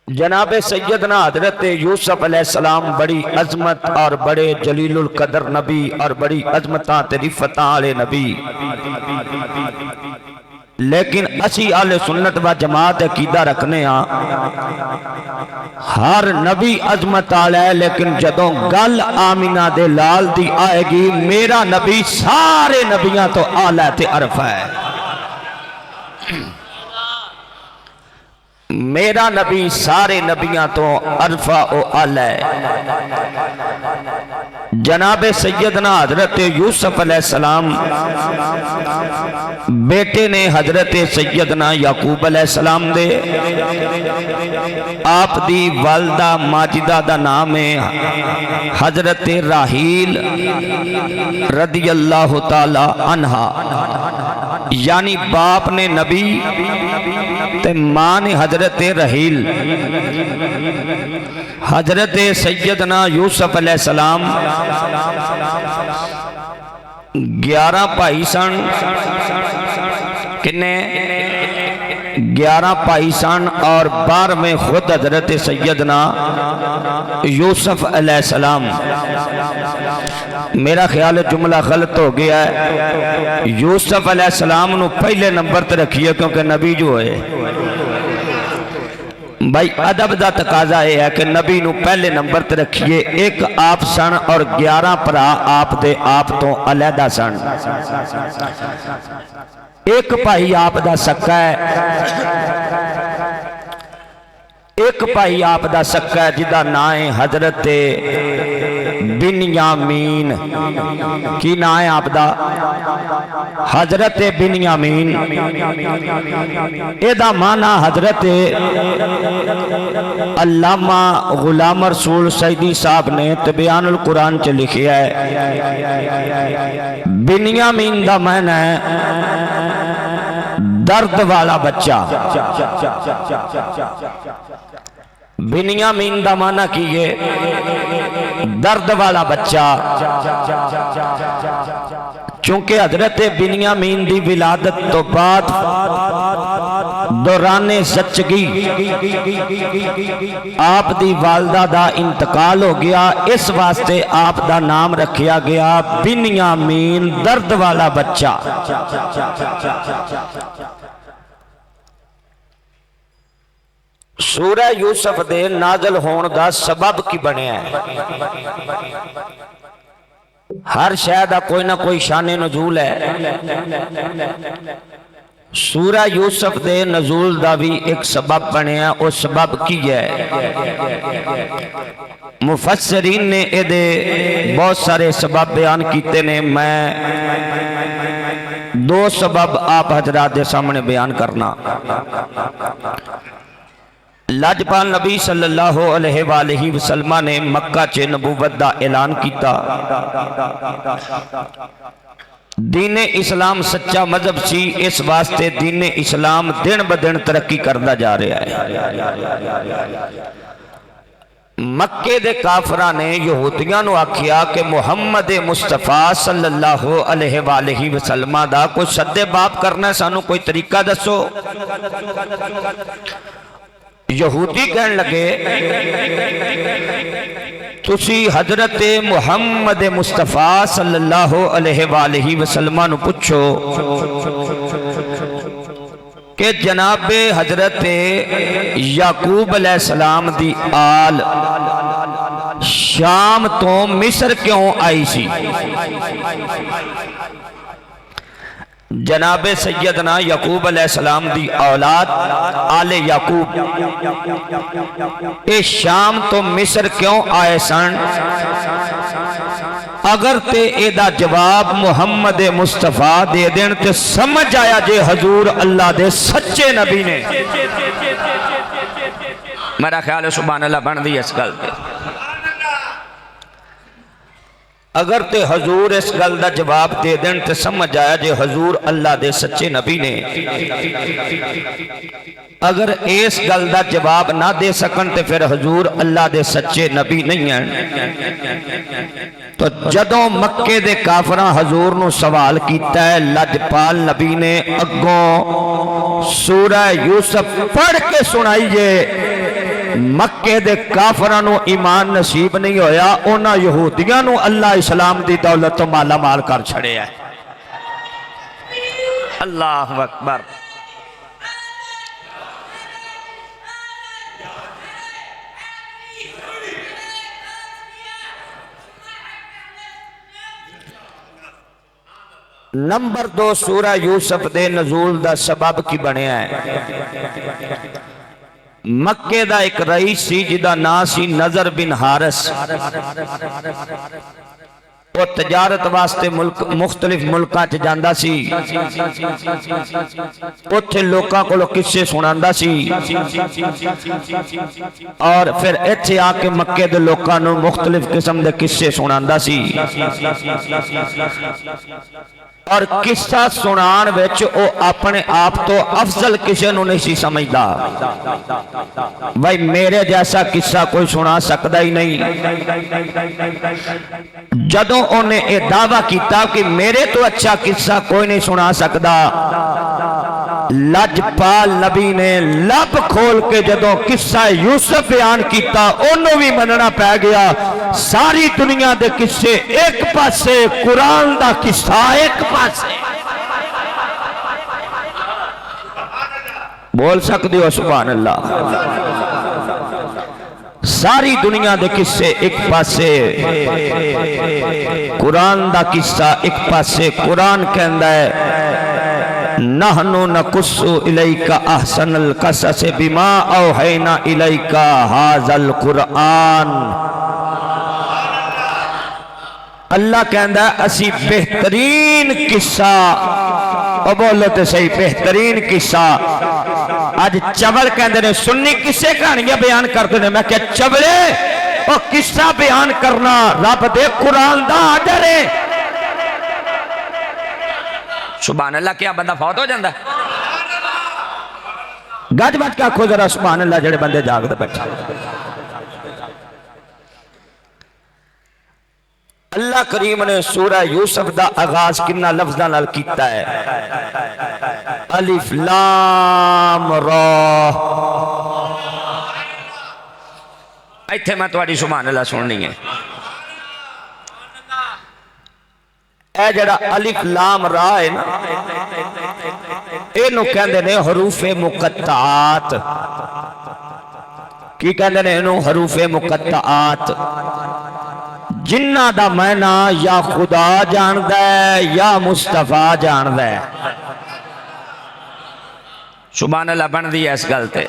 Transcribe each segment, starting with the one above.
جناب سیدنا حضرت یوسف علیہ السلام بڑی عظمت اور بڑے جلیل القدر نبی اور بڑی عظمتاں تعریفتاں والے نبی، لیکن اسی اہل سنت و جماعت عقیدہ رکھنے ہاں ہر نبی عظمت والا ہے، لیکن جدوں گل آمینہ دے لال دی آئے گی میرا نبی سارے نبیاں تو اعلیٰ تے عرفہ ہے، میرا نبی سارے نبیاں تو عرفہ و اعلیٰ ہے۔ جناب سیدنا حضرت یوسف علیہ السلام بیٹے نے حضرت سیدنا یعقوب علیہ السلام دے، آپ دی والدہ ماجدہ دا نام ہے حضرت راحیل رضی اللہ تعالی عنہا، یعنی باپ نے نبی تے ماں نے حضرت راحیل۔ حضرت سیدنا یوسف علیہ السلام 11 بھائی سن، کنے 11 بھائی سن اور 12 خود حضرت سیدنا یوسف علیہ السلام۔ میرا خیال جملہ غلط ہو گیا ہے، یوسف علیہ السلام نو پہلے نمبر تے رکھیے کیونکہ نبی جو ہے بھائی ادب دا تقاضا ہے کہ نبی نو پہلے نمبر تے رکھیے، ایک آپ سن اور 11 پرا آپ دے آپ تو علیحدہ سن، ایک بھائی آپ دا سکا ہے، ایک بھائی آپ دا سکا ہے جدا نائیں حضرت بنیامین، کی نائیں آپ دا حضرت بنیامین، ایدہ مانا حضرت علامہ غلام رسول سیدی صاحب نے تبیان القرآن چ لکھیا ہے، بنیامین دا مانا ہے درد والا بچہ، بنیامین دا مانا کیے درد والا بچہ، چونکہ حضرت بنیامین دی ولادت تو بعد دوران زچگی آپ دی والدہ دا انتقال ہو گیا، اس واسطے آپ دا نام رکھیا گیا بنیامین درد والا بچہ۔ سورہ یوسف دے نازل ہون دا سبب کی بنے ہیں، ہر شاید کوئی نہ کوئی شان نزول ہے، سورہ یوسف دے نزول دا بھی ایک سبب بنے ہیں، وہ سبب کی ہے مفسرین نے ایدے بہت سارے سبب بیان کیتے نے، میں 2 سبب آپ حضرات دے سامنے بیان کرنا۔ لاجپال نبی صلی اللہ علیہ وآلہ وسلم نے مکہ چے نبوت دا اعلان کیتا، دین اسلام سچا مذہب سی، اس واسطے دین اسلام دن بدن ترقی کردہ جا رہا ہے۔ مکے دے کافرہ نے یہودیاں نو آکھیا کہ محمد مصطفیٰ صلی اللہ علیہ وآلہ وسلم دا کوئی صد باب کرنا ہے، سانو کوئی طریقہ دسو۔ یہودی کہن لگے تسی حضرت محمد مصطفیٰ صلی اللہ علیہ وآلہ وسلم نو پوچھو کہ جناب حضرت یعقوب علیہ السلام دی آل شام تو مصر کیوں آئی سی؟ جناب سیدنا یعقوب علیہ السلام دی اولاد آل یعقوب اے شام تو مصر کیوں آئے سن؟ اگر تے ایدہ جواب محمد مصطفیٰ دے دین تے سمجھ آیا جے حضور اللہ دے سچے نبی نے۔ میرا خیال ہے سبحان اللہ بن دی اس گل دے، اگر تے حضور اس گل دا جواب دے دین تے سمجھ آیا جے حضور اللہ دے سچے نبی نے۔ اگر اس گل دا جواب نہ دے سکن تے پھر حضور اللہ دے سچے نبی نہیں ہیں۔ تو جدوں مکے دے کافراں حضور نو سوال کیتا ہے، لاجپال نبی نے اگوں سورہ یوسف پڑھ کے سنائیے، مکے دے کافراں نو ایمان نصیب نہیں ہویا، انہاں یہودیاں نو اللہ اسلام دی دولت تو مالا مال کر چھڑے ہے۔ اللہ اکبر۔ نمبر 2 سورہ یوسف دے نزول دا سبب کی بنے ہے۔ مکے دا ایک رئیس سی جدا نا سی نظر بن حارث، وہ تجارت واسطے مختلف ملکاں چ جاندا سی، اوتھے لوکاں کولو قصے سناندا سی، اور پھر ایتھے آ کے مکے دے لوکاں نو مختلف قسم دے قصے سناندا سی، اور قصہ سنان وچ او اپنے آپ تو افضل کسے نو نہیں سی سمجھدا، بھائی میرے جیسا قصہ کوئی سنا سکدا ہی نہیں۔ جدوں انہیں اے دعویٰ کیتا کہ میرے تو اچھا قصہ کوئی نہیں سنا سکدا، لجپال نبی نے لب کھول کے جدوں قصہ یوسف بیان کیتا انہوں بھی مننا پہ گیا۔ ساری دنیا دے قصے ایک پاسے، قرآن دا قصہ ایک پاسے۔ بول سکتے ہو سبحان اللہ؟ ساری دنیا دے قصے ایک پاسے، قرآن دا قصہ ایک پاسے۔ قرآن کہندا ہے نحنو نقصو الیکا احسن القصص بما اوحینا الیکا ھذا القرآن۔ اللہ کہندا ہے اسی بہترین قصہ، او بولو تے صحیح، بہترین قصہ۔ آج چبل کہندے نے سنی قصے کہانیاں بیان کرتے ہیں، میں کہ چبلے او قصہ بیان کرنا رب دے قرآن دا آڈر ہے۔ سبحان اللہ، کیا بندہ فوت ہو جاندہ ہے؟ گج بج کے آکھو ذرا سبحان اللہ جڑے بندے جاگ دے بیٹھا۔ اللہ کریم نے سورہ یوسف دا آغاز کنہ لفظاں نال کیتا ہے، الف لام را۔ ایتھے میں تواڈی سبحان اللہ سننی ہے۔ اے جڑا الف لام را ہے نا، اینو کہندے نے حروف مقطعات۔ کی کہندے نے اینو حروف مقطعات، جنہ دا معنی یا خدا جاندہ ہے یا مصطفیٰ جاندہ ہے۔ سبحان اللہ بن دی ہے اس گلتے۔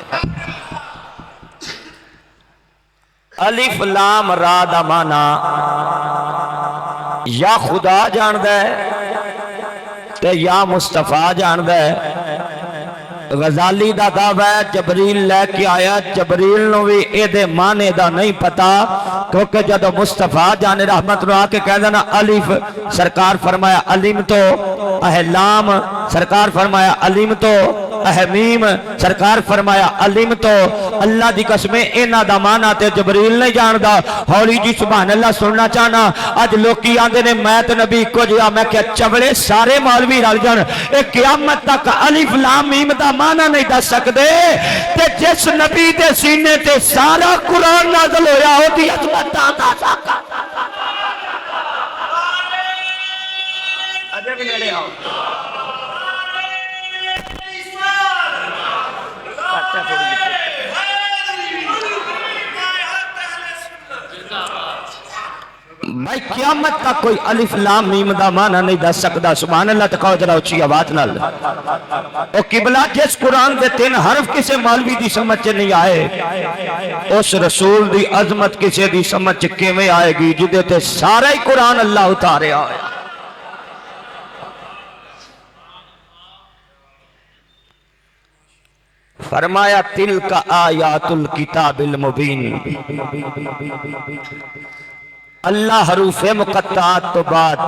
الف لام را دا معنی یا خدا جاندہ ہے تے یا مصطفیٰ جاندہ ہے۔ غزالی دا دعویٰ ہے جبریل لے کے آیا، جبریل نو بھی اے دے معنی دا نہیں پتا، کیونکہ جدو مصطفیٰ جانے رحمت نو آکے کہہ دینا الف، سرکار فرمایا علم تو، لام سرکار فرمایا علم تو، میم سرکار فرمایا علم تو۔ اللہ دی قسمیں اینا دا مانا تے جبریل نہیں جاندہ۔ ہولی جی سبحان اللہ سننا چاہنا، آج لوکی آندے نے میں تے نبی کو جیا، میں کیا چبڑے سارے مولوی رل جان، ایک قیامت تک الف لام میم دا مانا نہیں دا سکدے تے جس نبی دے سینے تے سارا قرآن نازل ہویا ہو دی عظمت دا ساکا۔ اجے بھی نیڑے آؤ۔ بھائی قیامت تک کوئی الف لام میم دا معنی نہیں دس سکدا۔ سبحان اللہ تکاو جرا اچھی آواز نال۔ او قبلہ جس قرآن دے 3 حرف کسے مولوی دی سمجھ نہیں آئے، اس رسول دی عظمت کسے دی سمجھ کیویں آئے گی جدے تے سارا ہی قرآن اللہ اتارے آئے۔ فرمایا تلک آیات الکتاب المبین۔ اللہ حروف مقطعات تو بعد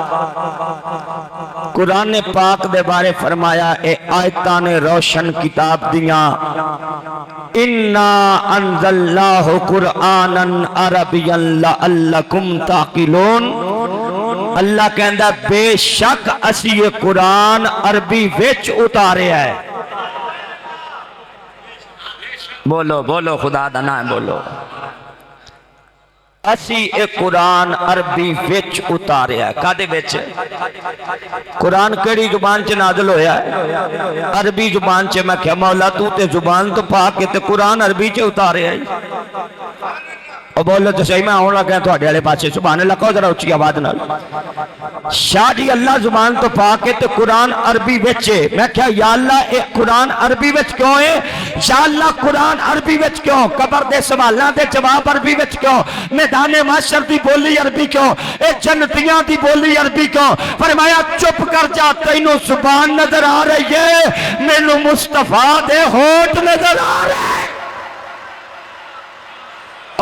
قرآن پاک دے بارے فرمایا اے آیتان روشن کتاب دیاں، اِنَّا أَنزَلْنَاهُ قُرْآنًا عَرَبِيًّا لَعَلَّكُمْ تَعْقِلُونَ۔ اللہ کہندہ بے شک اسی یہ قرآن عربی وچ اتارے ہے۔ بولو بولو خدا دا نام بولو. اسی ایک قرآن عربی وچ اتاریا ہے. کادے وچ؟ قرآن کیڑی زبان چ نازل ہویا ہے؟ عربی زبان چ. میں کہا مولا تو تے زبان تو پاک کے تے قرآن عربی چ اتاریا ہے. اور بولو تو صحیح. میں آن لگا تو ہڈے والے پاسے سبحان اللہ کہو ذرا اچھی آواز نال. شاہ جی اللہ زبان تو پاک ہے تے قرآن عربی وچ ہے. میں کہا یا اللہ ایک قرآن عربی وچ کیوں ہے؟ یا اللہ قرآن عربی وچ کیوں؟ قبر دے سوالوں دے جواب عربی وچ کیوں؟ میدان محشر دی بولی عربی کیوں؟ اے جنتیاں دی بولی عربی کیوں؟ فرمایا چپ کر جا تینوں زبان نظر آ رہی ہے مینوں مصطفیٰ دے ہونٹ نظر آ رہے ہیں.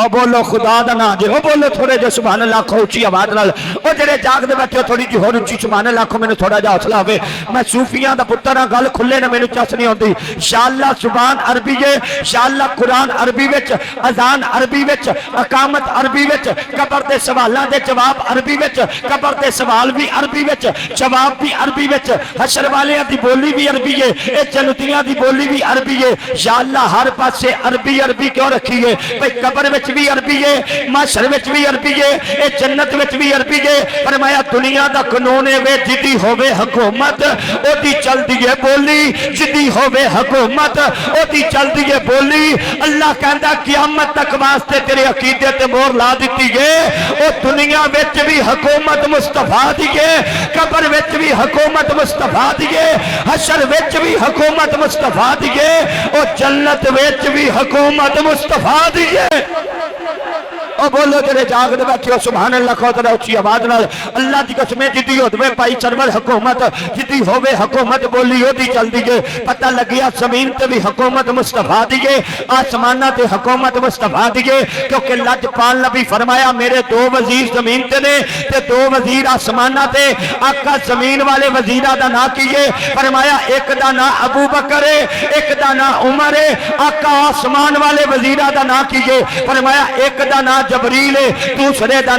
او بولو خدا دا نام جے. او بولو تھوڑے جے سبحان اللہ کھو اچھی آواز نال. او جڑے جاگ دے بیٹھے تھوڑی جی ہور اچھی سبحان اللہ کھو میں تھوڑا جا حوصلہ ہوے. میں صوفیاں دا پتر ہاں گل کھلے نہ مینوں چس نہیں ہوندی. انشاءاللہ زبان عربی ہے. انشاءاللہ قرآن عربی وچ, اذان عربی وچ, اقامت عربی وچ, قبر دے سوالاں دے جواب عربی وچ, قبر دے سوال بھی عربی وچ, جواب بھی عربی وچ, حشر والیاں دی بولی بھی عربی ہے, اے جنتیاں دی بولی بھی عربی ہے. انشاءاللہ ہر پاسے عربی عربی کیوں رکھی ہے؟ بھئی قبر وچ بھی عربی ہے, محشر وچ بھی عربی ہے, اے جنت وچ بھی عربی ہے. فرمایا دنیا دا قانون ہے جدی ہوے حکومت او دی چل دی ہے بولی, جدی ہوے حکومت او دی چل دی ہے بولی. اللہ کہندا قیامت تک واسطے تیرے عقیدے تے مہر لا دتی ہے. او دنیا وچ بھی حکومت مصطفیٰ دی ہے, قبر وچ بھی حکومت مصطفیٰ دی ہے, حشر وچ بھی حکومت مصطفیٰ دی ہے, او جنت وچ بھی حکومت مصطفیٰ دی ہے. او بولو جڑے جاگ دے بیٹھے ہو سبحان اللہ کہو ذرا اچھی آواز نال. اللہ دی قسمیں جدی ہوے پائی سرور حکومت, جدی ہوے حکومت بولی او دی چل دی ہے. پتہ لگیا زمین تے بھی حکومت مصطفیٰ دی ہے, آسماناں تے حکومت مصطفیٰ دی ہے. کیونکہ لجپال نبی فرمایا میرے دو وزیر زمین تے نے تے دو وزیر آسماناں تے. آقا زمین والے وزیراں دا نام کی ہے؟ فرمایا ایک دا نام ابو بکر ہے, ایک دا نام عمر ہے. آقا آسمان والے وزیراں دا نام کی ہے؟ فرمایا ایک دا نام جبریل ہے, دوسرے دا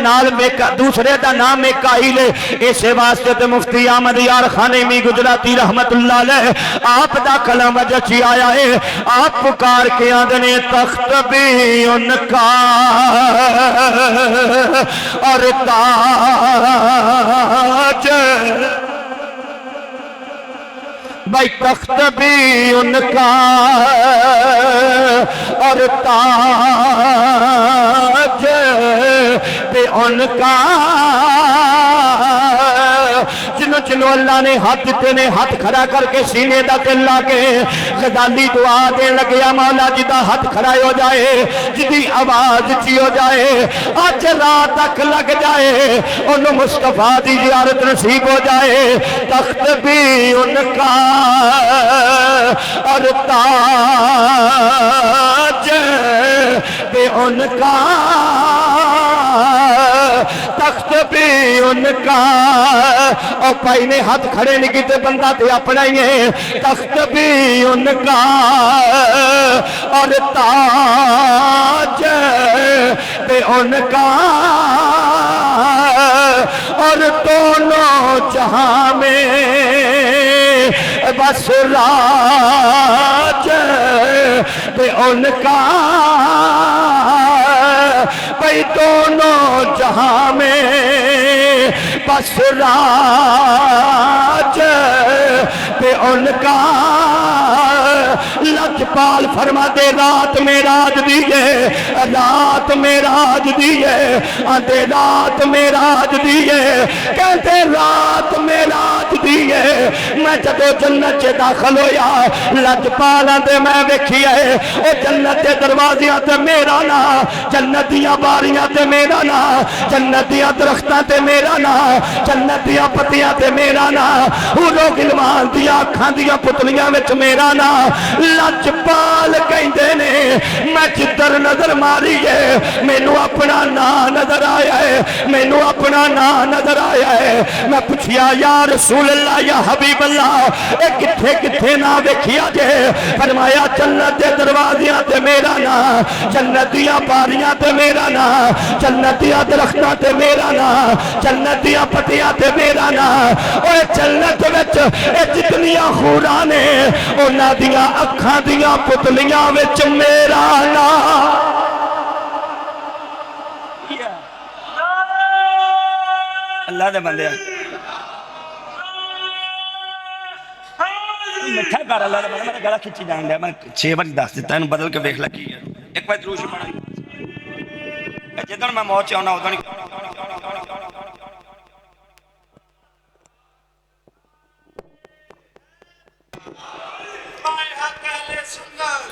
نام میکائیل ہے. اسے واسطے تے مفتی احمد یار خانیمی گجراتی رحمت اللہ علیہ آپ دا کلام وجچی آیا ہے. آپ پکار کے آدھنے تخت بھی ان کا اور تاج, بھائی تخت بھی ان کا اور تاج بھی ان کا. جنو اللہ نے ہاتھ دیتے نے ہاتھ کھڑا کر کے سینے دا دل لا کے غزالی دعا دے لگیا مولا جدا ہاتھ کھڑا ہو جائے, جدی آواز چی ہو جائے, آج رات تک لگ جائے, انہوں مصطفیٰ دی زیارت نصیب ہو جائے. تخت بھی ان کا اور تاج بھی ان کا, تخت بھی ان کا. اور پائی نے ہاتھ کھڑے نہیں کیتے بندہ تے اپنا ہی ہے. تخت بھی ان کا اور تاج بھی ان کا, اور دونوں جہاں میں بس راج بھی ان کا. بھئی دونوں جہاں میں بس راج بھی ان کا. لجپال فرما دے رات میں راج دیئے, رات میں راج دیئے, آدھے رات میں راج دیئے, کہتے رات میں راج دیئے. میں جدو جنت سے داخل ہویا لجپال آدھے میں ویکھی ہے او جنت کے دروازیاں تے میرا نا, جنت دیاں باریاں تے میرا نا, جنت دیاں درختاں تے میرا نا, جنت دیاں پتیاں تے میرا نا, حورو گلمان دیاں اکھاں دیاں پتلیاں وچ میرا نا. لجپال کہندے نے میں جدر نظر ماری ہے مینوں اپنا نا نظر آیا ہے, مینوں اپنا نا نظر آیا ہے. میں پوچھیا یا رسول اللہ یا حبیب اللہ اے کتھے کتھے نہ ویکھیا جے فرمایا جنت دے دروازیاں تے میرا نام جنت دیاں باریاں تے میرا نام جنت دیاں درختاں تے میرا نام جنت دیاں پتیاں تے میرا نام اوے جنت وچ اے جتنیاں خوراں نے انہاں دیاں اکھاں دیاں پتلیاں وچ میرا نام اللہ دے بندے مٹھا کر اللہ دے بندے میں گلا کھچی جان دیا میں 6 بار دس دیتا ہے بدل کے دیکھ لگی ہے ایک بار دروش پڑھا جدن میں موت چاہنا ہوتا نہیں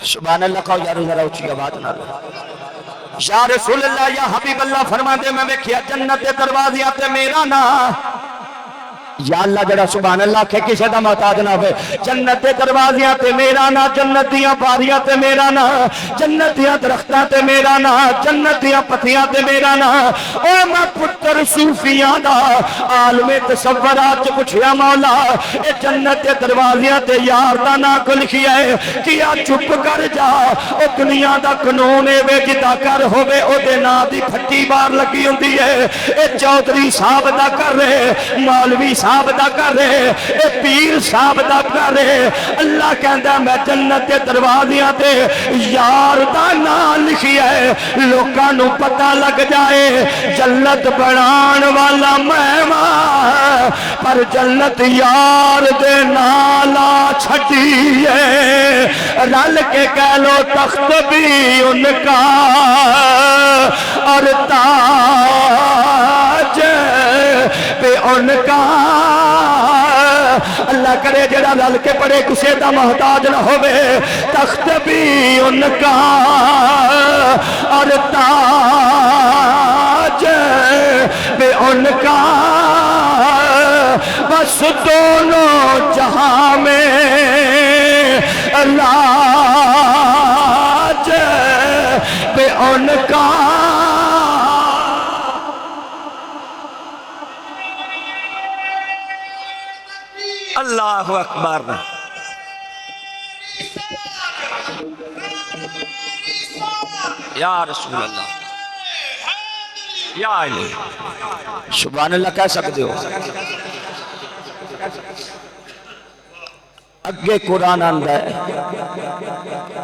سبحان اللہ کہو یا ذرا اونچی آواز نہ یا رسول اللہ یا حبیب اللہ فرما دے میں ویکھیا جنت دے دروازیاں تے میرا نام یا اللہ جڑا سبحان اللہ کہ کسے دا محتاج نہ ہوئے جنت دے دروازیاں تے میرا نا جنت دیاں باریاں تے میرا نا جنت دیاں درختاں تے میرا نا جنت دیاں پتیاں تے میرا نا اے میں پتر صوفیاں دا عالم تصورات چ پوچھیا مولا اے جنت دے دروازیاں تے یار دا نا کو لکھیا ہے کیا چپ کر جا او دنیا دا قانون اے وے جدا کر ہوے او دے نا دی پھٹی بار لگی ہوندی ہے اے چودھری صاحب دا کر رہے مولوی صاحب دا کر رہے اے پیر صاحب دا کر رہے اللہ کہندا میں جنت دے دروازیاں تے یار دا نام لکھیا ہے لوکاں نو پتہ لگ جائے جنت بنان والا میں ماں پر جنت یار دے نالا چھٹی ہے رل کے کہہ لو تخت بھی ان کا اور تاج پہ ان کا اللہ کرے جڑا لل کے پڑے کسے دا محتاج نہ ہوئے تخت بھی ان کا اور تاج پہ ان کا بس دونوں جہاں میں لاج پہ ان کا اللہ اکبر یا رسول اللہ یا الہ سبحان اللہ کہہ سکتے ہو اگے قرآن آندہ ہے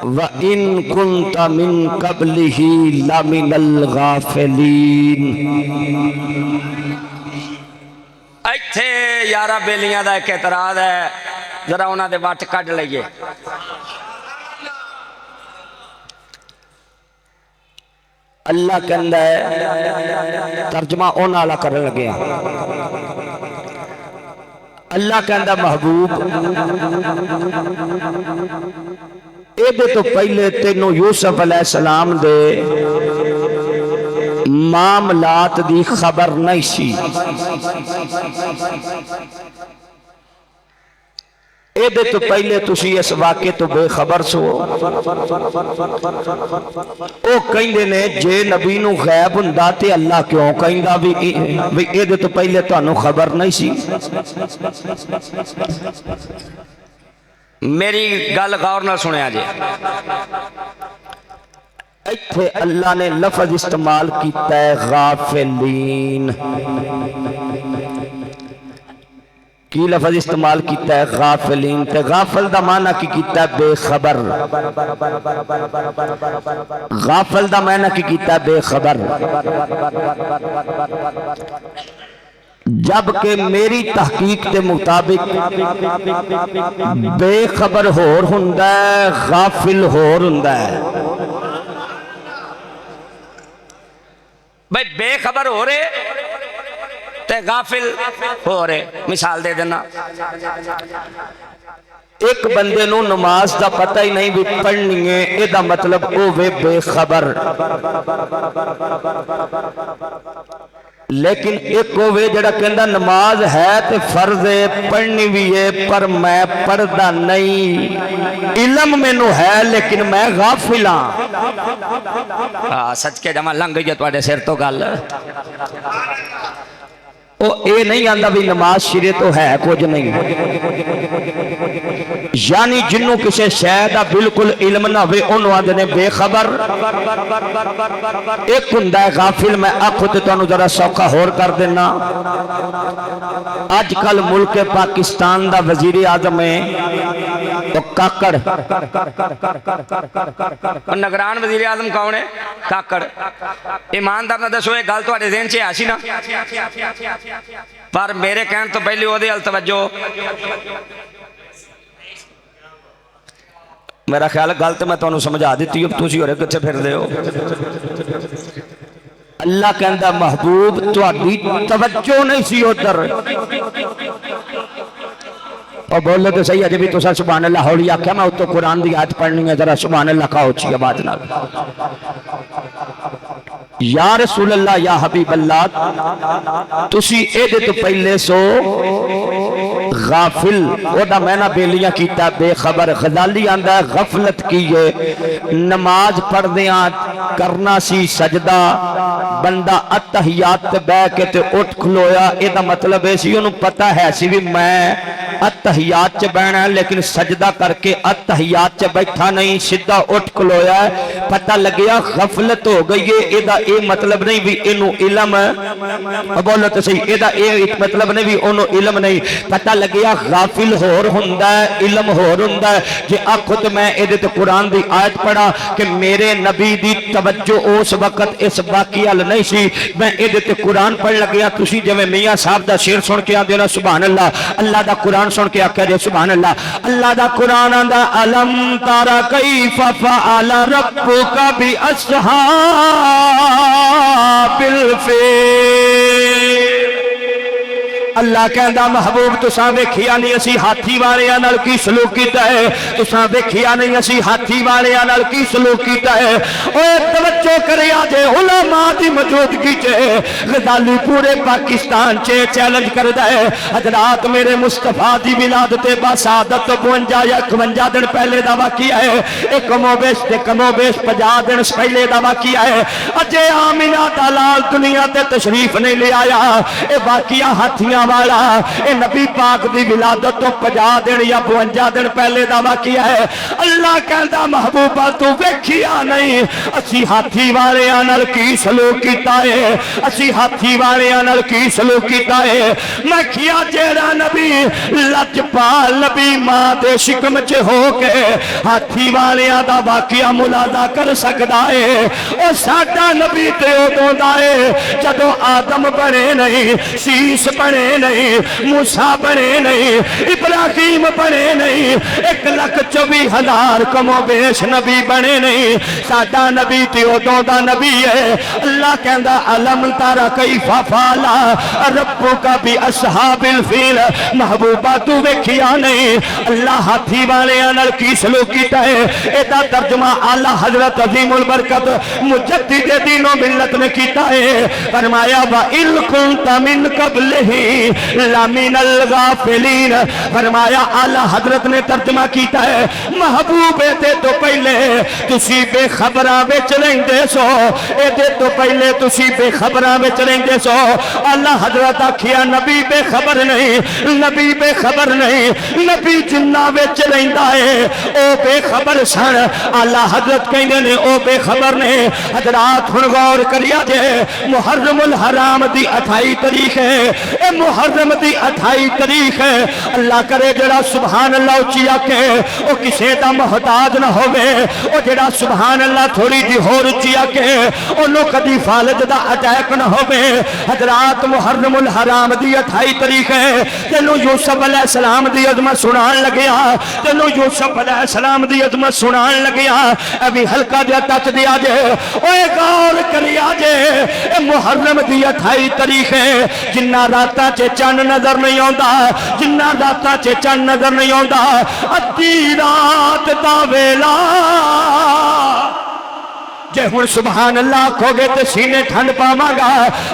وَإِن كُنْتَ مِن قَبْلِهِ لَمِنَ الْغَافِلِينَ ایتھے یارہ بیلیاں دا ایک اعتراض ہے ذرا انہاں دے وٹ کڈ لئیے اللہ کہندا ہے ترجمہ اونا والا کرنے لگے ہیں اللہ کہندا محبوب اے دے تو پہلے تینوں یوسف علیہ السلام دے معاملات دی خبر نہیں سی اے دے تو پہلے تسی اس واقعے تو بے خبر سو او کہندے نے جے نبی نو غیب ہوندا تے اللہ کیوں کہندا بھی اے دے تو پہلے تانوں خبر نہیں سی میری گل غور نہ سنیا جے ایتھے اللہ نے لفظ استعمال کیتا ہے غافلین کی لفظ استعمال کیتا ہے غافلین تے غافل دا معنی کی کیتا ہے بے خبر غافل دا معنی کی کیتا ہے بے خبر جبکہ میری تحقیق کے مطابق بے خبر ہور ہوندا ہے غافل ہور ہوندا ہے بھئی بے خبر ہو رہے تے غافل ہو رہے مثال دے دینا ایک بندے نو نماز دا پتہ ہی نہیں بھی پڑھنی ہے اے دا مطلب او وے بے خبر لیکن ایک ہوئے جڑا کہندہ نماز ہے تے فرض ہے پڑھنی بھی ہے پر میں پڑھدا نہیں علم میں نو ہے لیکن میں غافل ہاں سچ کے جمع لنگ گئی ہے تواڈے سر تو گل وہ یہ نہیں آتا بھی نماز سرے تو ہے کچھ نہیں، یعنی جنوں کسی شے دا بالکل علم نہ ہوئے انہوں آدھے نے بے خبر، ایک ہوندا ہے غافل۔ میں آنکھوں تے تانوں ذرا سوکھا ہور کر دینا، آج کل ملک پاکستان دا وزیر اعظم ہے وہ کاکڑ، نگران وزیر اعظم کون ہے؟ کاکڑ۔ ایماندار نہ دسو یہ گل تہاڈے ذہن چ آسی نا؟ پر میرے کہن تو پہلے وہ ال توجہ، میرا خیال ہے گل تو میں تمہیں سمجھا دیتی ہوں، تسی ہورے کتھے پھر دے ہو۔ اللہ کہندا محبوب تہاڈی توجہ نہیں سی ادھر، اور بولو تو صحیح اجے بھی تو سبحان اللہ ہولی آکھیا، میں اتو قرآن دی آیت پڑھنی ہے، ذرا سبحان اللہ کہو اچھی آواز نال۔ یا رسول اللہ یا حبیب اللہ تسی اے دے تو پہلے سو غافل، او دا میں نہ بیلیاں کیتا بے خبر۔ غزالی آندہ ہے غفلت کیے، نماز پڑھ دیاں کرنا سی سجدہ، بندہ اتحیات تے بے کے تے اٹھ کھلویا، اے دا مطلب ہے سی انہوں پتہ ہے سی بھی میں اتحیات چ بہنا ہے، لیکن سجدہ کر کے اتحیات چ بیٹھا نہیں، سیدھا اٹھ کھلویا ہے، پتہ لگیا غفلت ہو گئی ہے۔ اے دا اے مطلب نہیں بھی انہوں علم، بولو تو صحیح، اے دا اے مطلب نہیں بھی انہوں علم نہیں، پتہ لگیا غافل ہور ہندہ ہے، علم ہور ہندہ ہے۔ جے آنکھو تو میں اے دے تو قرآن دی آیت پڑھا کہ میرے نبی دی توجہ اس وقت اس باقی حل نہیں سی، میں اے دے تو قرآن پڑھ لگیا، تسی جو میں میاں صاحب دا شیر سن کے دینا سبحان اللہ، اللہ دا قرآن سن کے آکھا دے سبحان اللہ۔ اللہ دا قرآن آندہ علم تارا کیف فعل ربک باصحاب الفیل۔ اللہ کہندا محبوب تساں ویکھیا نہیں اسی ہاتھی والیاں نال کی سلوک کیتا ہے، تساں ویکھیا نہیں اسی ہاتھی والیاں نال کی سلوک کیتا ہے۔ اوے توجہ کریا جے علماء دی موجودگی چ غزالی پورے پاکستان چ چیلنج کردا ہے، حضرات میرے مصطفیٰ دی ولادت باسعادت 52 یا 51 دن پہلے دا واقعہ ہے، ایک کم و بیش تے کم و بیش 50 دن پہلے دا واقعہ ہے۔ اجے آمینہ دا لال دنیا تے تشریف نہیں لے آیا، اے واقعہ ہاتھیاں والا اے نبی پاک دی ولادت تو 50 دن یا 52 دن پہلے دا واقعہ ہے۔ اللہ کہندا محبوبہ تو ویکھیا نہیں اسی ہاتھی والیاں نال کی سلوک کیتا ہے، اسی ہاتھی والیاں نال کی سلوک کیتا ہے۔ میں کیا جیڑا نبی لجپال نبی ماں دے شکم چ ہو کے ہاتھی والیاں دا واقعہ ملاحظہ کر سکدا ہے، او ساڈا نبی تے ادوں دا ہے جدوں آدم بنے نہیں، شیش بنے نہیں، موسیٰ بنے نہیں، ابراہیم بنے نہیں، 1,24,000 کم و بیش نبی بنے نہیں، ساڈا نبی تے ادوں دا نبی ہے۔ اللہ کہندا علم تارا کیف فعل ربک باصحاب الفیل، محبوبہ تو ویکھیا نہیں اللہ ہاتھی والیاں نال کی سلوک کیتا ہے۔ ایدا ترجمہ اعلی حضرت عظیم البرکت مجدد دین و ملت نے کیتا ہے، فرمایا وَإِن كُنتَ مِن قَبْلِهِ لَمِنَ الْغَافِلِينَ، فرمایا اعلی حضرت نے ترجمہ کیتا ہے محبوب دے تو پہلے تسی بے خبراں وچ رہندے سو، اے دے تو پہلے تسی بے خبراں وچ رہندے سو۔ اعلی حضرت آکھیا نبی بے خبر نہیں، نبی بے خبر نہیں، نبی جنہ وچ رہندا ہے او بے خبر سن۔ اعلی حضرت کہندے نے او بے خبر نے۔ حضرات ہن غور کریا جے محرم الحرام دی 28 تاریخ ہے، اے محرم دی 28 تاریخ ہے۔ اللہ کرے جڑا سبحان اللہ اچھی آکے او کسے دا محتاج نہ ہوئے، او جڑا سبحان اللہ تھوڑی جی ہور اچھی آکے انہوں کدی فالج دا اٹیک نہ ہوئے۔ حضرات محرم الحرام دی 28 تاریخ ہے، تینوں یوسف علیہ السلام دی عظمت سنان لگیا، تینوں یوسف علیہ السلام دی عظمت سنان لگیا، ابھی ہلکا دیا ٹچ دیا جے، اوے غور کریا جے اے محرم دی 28 تاریخ ہے، جنہ راتاں چے چند نظر نہیں آندا، جنہ راتاں چے چند نظر نہیں آندا، ادھی رات دا ویلا جے ہن سبحان اللہ آکھو گے تے سینے ٹھنڈ پاواں گا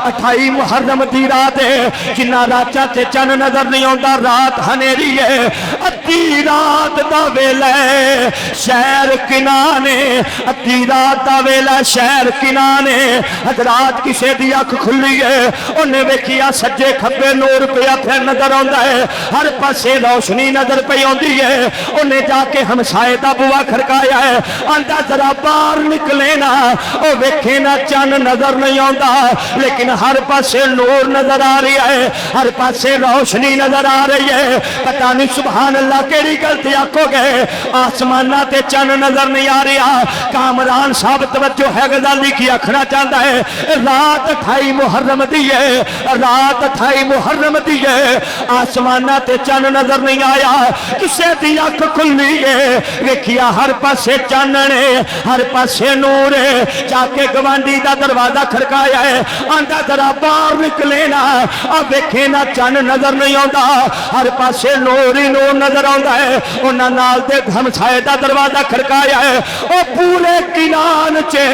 28 محرم دی رات ہے جنہ راچا تے چن نظر نہیں آندا رات ہنیری ہے ادھی رات دا ویلا ہے شہر کنانے ادھی رات دا ویلا شہر کنانے حضرات کسے دی اکھ کھلی ہے انہیں ویکھیا سجے کھبے نور پیا پھر نظر آندا ہے ہر پاسے روشنی نظر پئی آندی ہے انہیں جا کے ہمسائے دا بوا کھڑکایا ہے آندا ذرا باہر نکلے نا او ویکھے نا چن نظر نہیں آندا لیکن ہر پاسے نور نظر آ رہی ہے ہر پاسے روشنی نظر آ رہی ہے پتہ نہیں سبحان اللہ کیڑی غلطی آکھو گے آسمانہ تے چن نظر نہیں آ رہا کامران صاحب توجہ ہے غزالی کی آکھنا چاہتا ہے رات 28 محرم دی ہے رات 28 محرم دی ہے آسمانہ تے چن نظر نہیں آیا کسے دی اکھ کھلی ہے ویکھیا ہر پاسے چاننے ہر پاسے نور ہے جا کے گوانڈی دا دروازہ کھڑکایا ہے آندا ذرا باہر نکلے نا اب ویکھے نا چن نظر نہیں آندا ہر پاسے نور ہی نور نظر آندا ہے انہاں نال دے ہمسائے دا دروازہ کھڑکایا ہے او پورے کنان چے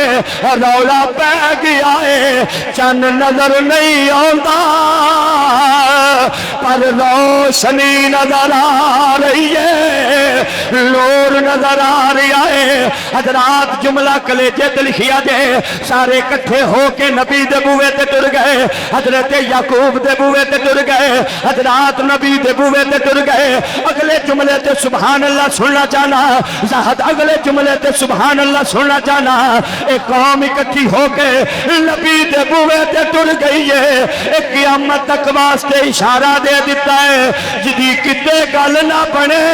رولا پہ گیا ہے چن نظر نہیں آندا پر روشنی نظر آ رہی ہے نور نظر آ رہا ہے حضرات جملہ کلیجے تے لکھیا جے سارے کٹھے ہو کے نبی دے بوئے تے ٹر گئے حضرت یعقوب دے بوئے تے ٹر گئے حضرات نبی دے بوئے تے ٹر گئے اگلے جملے تے سبحان اللہ سننا چاہنا زہد اگلے جملے تے سبحان اللہ سننا چاہنا ایک قوم اکٹھی ہو کے نبی دے بوئے تے ٹر گئی ہے ایک قیامت تک واسطے اشارہ دے دیتا ہے جدی کتے گل نہ بنے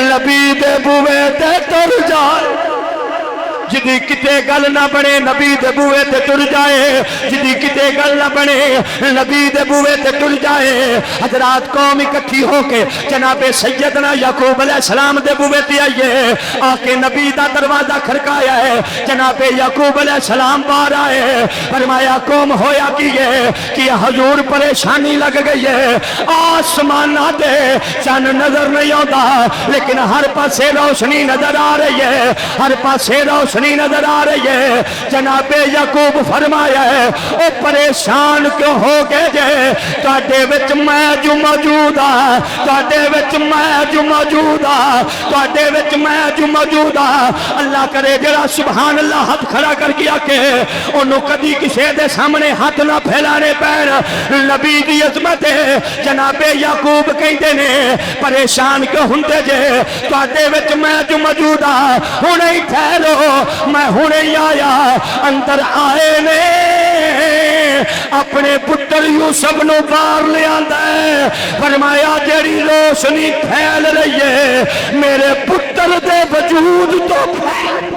نبی دے بوئے تے ٹر جائے جدی کتے گل نہ بنے نبی دے بوئے تے ٹر جائے جدی کتے گل نہ بنے نبی دے بوئے تے ٹر جائے حضرات قوم اکٹھی ہو کے جناب سیدنا یعقوب علیہ السلام دے بوئے تے آئیے آکے نبی دا دروازہ کھڑکایا ہے جناب یعقوب علیہ السلام باہر آئے فرمایا قوم ہویا کہ حضور پریشانی لگ گئی ہے آسمانہ دے چن نظر نہیں آتا لیکن ہر پاسے روشنی نظر آ رہی ہے ہر پاسے روشنی نظر آ رہی ہے جناب یعقوب فرمایا ہے او پریشان کیوں ہو گئے جے تواڈے وچ میں جو موجود ہاں تواڈے وچ میں جو موجود ہاں تواڈے وچ میں جو موجود ہاں اللہ کرے جڑا سبحان اللہ ہاتھ کھڑا کر کے آکے انہوں کدی کسے دے سامنے ہاتھ نہ پھیلانے پیر نبی دی عظمت ہے جناب یعقوب کہندے نے پریشان کیوں ہوندے جے تواڈے وچ میں جو موجود ہاں ہنے ہی ٹھہرو میں ہنے ہی آیا اندر آئے نے اپنے پتر یوسف نو باہر لے آندا ہے فرمایا جیڑی روشنی پھیل رہی ہے میرے پتر دے وجود تو پھیل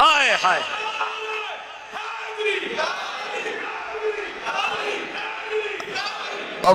آئے ہائے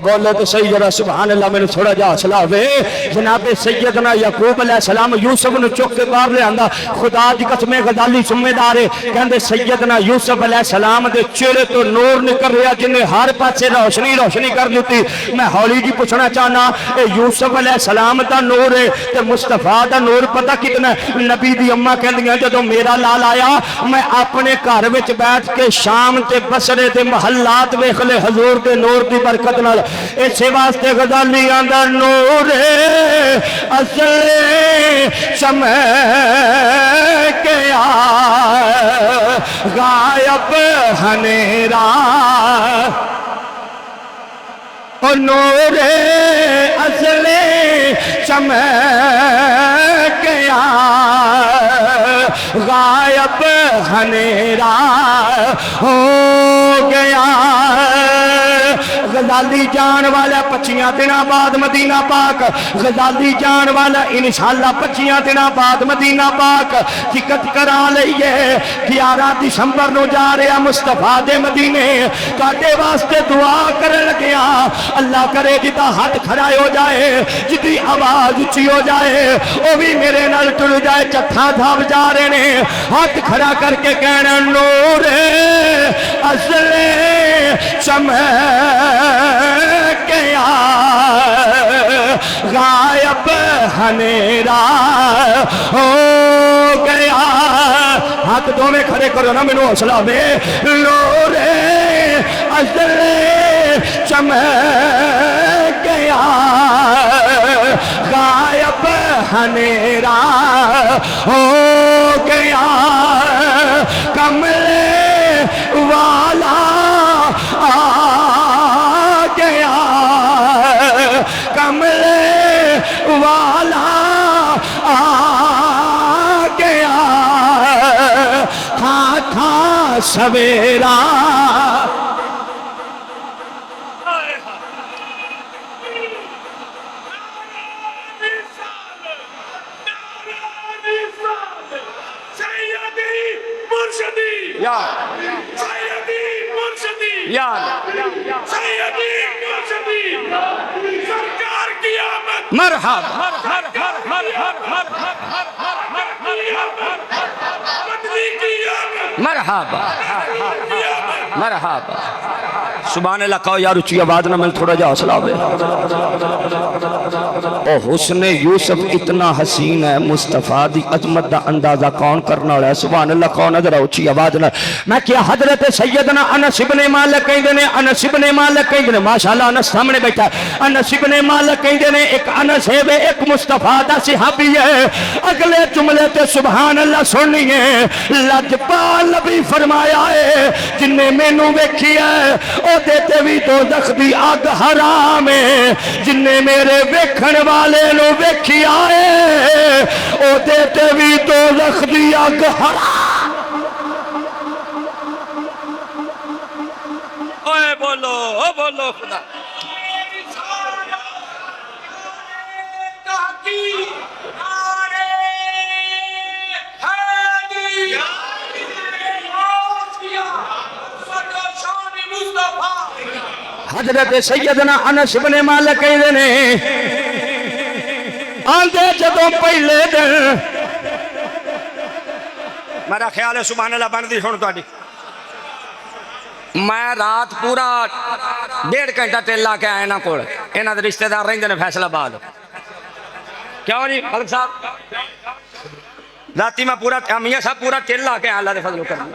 بولے تو صحیح ذرا سبحان اللہ میں نے تھوڑا جا حوصلہ ہوئے جناب سیدنا یعقوب علیہ السلام یوسف نے چوک کے باہر لے آندا خدا دی قسم غزالی ذمہ دار ہے کہندے سیدنا یوسف علیہ السلام دے چہرے تو نور نکل رہا جن نے ہر پاسے روشنی کر دیتی میں ہولی جی پوچھنا چاہنا اے یوسف علیہ السلام دا نور ہے تے مصطفیٰ دا نور پتہ کتنا نبی دی اماں کہندیاں جدوں میرا لال آیا میں اپنے گھر وچ بیٹھ کے شام تے بصرے دے محلات ویکھ لے حضور دے نور دی برکت نال اسے واسطے غزالی آندا نور اصل شمع کے غائب ہنیرا اور نور اصل شمع کے غائب ہنیرا ہو گیا غزالی جان والا 25 دنوں بعد مدینہ پاک غزالی جان والا انشاءاللہ 25 دنوں بعد مدینہ پاک ٹکٹ کرا لئیے 11 دسمبر نو جا رہا مصطفیٰ دے مدینے تواڈے واسطے دعا کر لگیا اللہ کرے جدا ہاتھ کھڑا ہو جائے جدی آواز اچھی ہو جائے وہ بھی میرے نال ٹر جائے چتھا دھاو جا رہے نے ہاتھ کھڑا کر کے کہنا نور اصل چمکیا غائب ہنیرا ہو گیا. ہاتھ دو میں کھڑے کرو نا مینوں حوصلہ دے. نور ازل چمکیا غائب ہنیرا ہو گیا. کملے والا آ گیا کملے والا آ گیا. تھا سویرا مرحبا مرحبا مرحبا. سبحان اللہ کہو یار اچھی آواز نہ مل تھوڑا جا حوصلہ ہوئے. او حسن یوسف اتنا حسین ہے مصطفیٰ دی عظمت دا اندازہ کون کرنا ہے. سبحان اللہ کون ادھر اچھی آواز نہ. میں کیا حضرت سیدنا انس ابن مالک کہیں دینے انس ابن مالک کہیں دینے ماشاءاللہ انس سامنے بیٹھا ہے. انس ابن مالک کہیں دینے ایک انس ہے ایک مصطفیٰ دا صحابی ہے. اگلے جملے تے سبحان اللہ سننی ہے. لجپال نبی فرمایا ہے جن نے مینوں ویکھی ہے او دیتے بھی دوزخ دی آگ حرام ہے. جن نے میرے ویکھن والے نو ویکھی آئے او دیتے بھی دوزخ دی آگ حرام. اوے بولو او بولو خدا حضرت سیدنا انس بن مالک کہندے نے آندے جدوں پہلے دن میرا خیال ہے سبحان اللہ بندی سن تہاڈی. میں رات پورا 1.5 گھنٹہ تیل لا کے آیا انہاں کول. انہاں دے رشتہ دار رہندے نے فیصلہ آباد. کیوں جی ملک صاحب راتی میں پورا میاں صاحب پورا تیل لا کے اللہ دے فضل و کرم.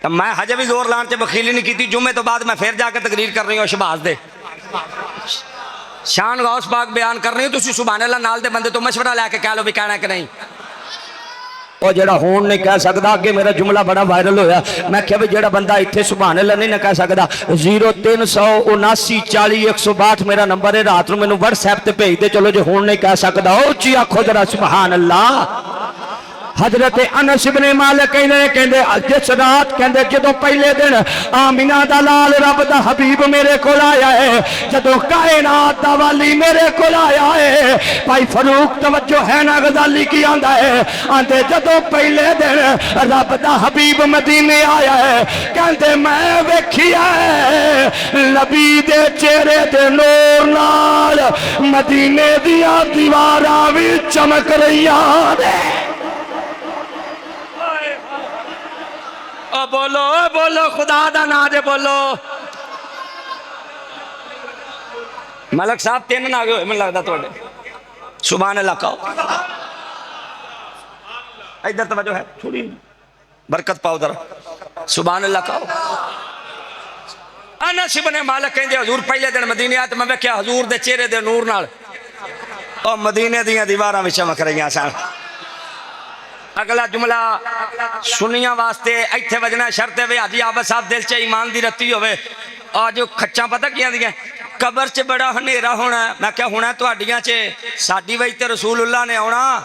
میں ہجے بھی زور لان سے بخیلی نہیں کی تھی. جمعے تو بعد میں پھر جا کے تقریر کر رہی ہوں شباز دے شان غوث پاک بیان کر رہی ہوں. تسی سبحان اللہ نال دے بندے تو مشورہ لے کے کہہ لو بھی کہنا ہے کہ نہیں. وہ جڑا ہون نہیں کہہ سکتا کہ میرا جملہ بڑا وائرل ہویا. میں کہا بھی جڑا بندہ اتھے سبحان اللہ نہیں نہ کہہ سکتا 03794162 میرا نمبر ہے. رات نو مینوں واٹس ایپ تے بھیج دے چلو جو ہون نہیں کہہ سکتا اونچی آکھو ذرا سبحان اللہ. حضرت انس بن مالک کہندے جس رات کہندے جدوں پہلے دن آمینہ دا لال رب دا حبیب میرے کول آیا ہے. جدوں کائنات دا والی میرے کول آیا ہے. بھائی فاروق توجہ ہے نا غزالی کی آندا ہے. آندے جدوں پہلے دن رب دا حبیب مدینے آیا ہے کہندے میں ویکھیا ہے نبی دے چہرے دے نور نال مدینے دیاں دیواراں وی چمک رہیاں نے. بولو بولو خدا دا نا دے بولو. ملک صاحب 3 نہ آگے ہوئے میں لگتا توڑے. سبحان اللہ کہو ادھر توجہ ہے تھوڑی برکت پاؤ ذرا. سبحان اللہ کہو. انس بن مالک کہندے حضور پہلے دن مدینے آئے تو میں ویکھیا حضور دے چہرے دے نور نال او مدینے دیاں دیواراں وچ چمک رہیاں سن. اگلا جملہ سنیاں واسطے ایتھے وجنا شرط ہے حاجی عابد صاحب دل چ ایمان دی رتی ہوئے. آج کھچاں پتہ کیاں دیاں قبر چ بڑا ہنیرا ہونا ہے. میں کیا ہونا تہاڈیاں چ ساڈی وچ تے رسول اللہ نے آنا.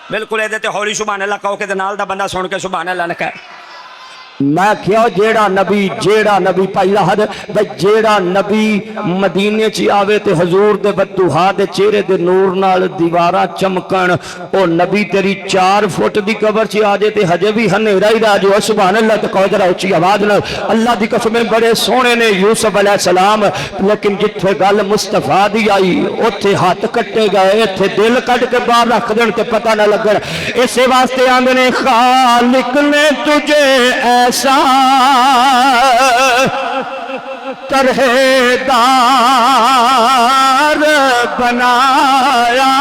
بالکل اے تے ہولی سبحان اللہ کہو کہ نال دا بندہ سن کے سبحان اللہ نہ کہے. میں کیا جیڑا نبی پہلا حد بھئی جیڑا نبی مدینے چی آوے تے حضور دے بدوہا دے چہرے دے نور نال دیوارہ چمکن او نبی تیری 4 فٹ دی قبر چی آجے تے حجے بھی ہنیرہ ہی راجو سبحان اللہ تے کہو جرا اچھی آواز نہ اللہ دی قسمیں بڑے سونے نے یوسف علیہ السلام لیکن جتھے گل مصطفیٰ دی آئی اتھے ہاتھ کٹے گئے اتھے دل کٹ کے باہر رکھ دن تے پتہ نہ لگ گئے اسے واسطے آندے نے خالق نے تجھے ایسا طرح دار بنایا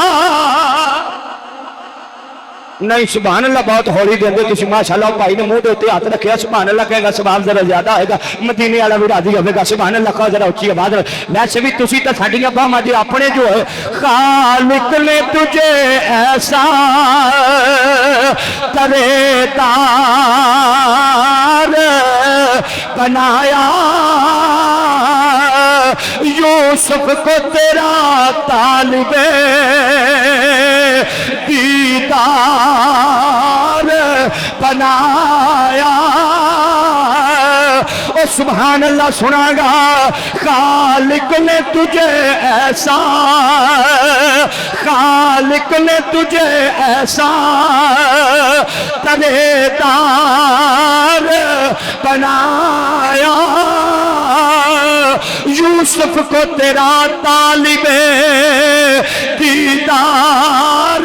نہیں سبحان اللہ بہت ہولی دیں دے کسی ماشاءاللہ بھائی نے منہ دیتے ہاتھ رکھیا سبحان اللہ کہے گا سبحان ذرا زیادہ آئے گا مدینے والا بھی راضی ہوئے گا سبحان اللہ کہا ذرا اچھی آواز ویسے بھی تسی تا ساڈیاں باہماں جی اپنے جو ہے خالق نے تجھے ایسا طرح دار بنایا یوسف کو تیرا طالب دیدار بنایا او سبحان اللہ سنا گا خالق نے تجھے ایسا طرح دار بنایا یوسف کو تیرا طالب دیدار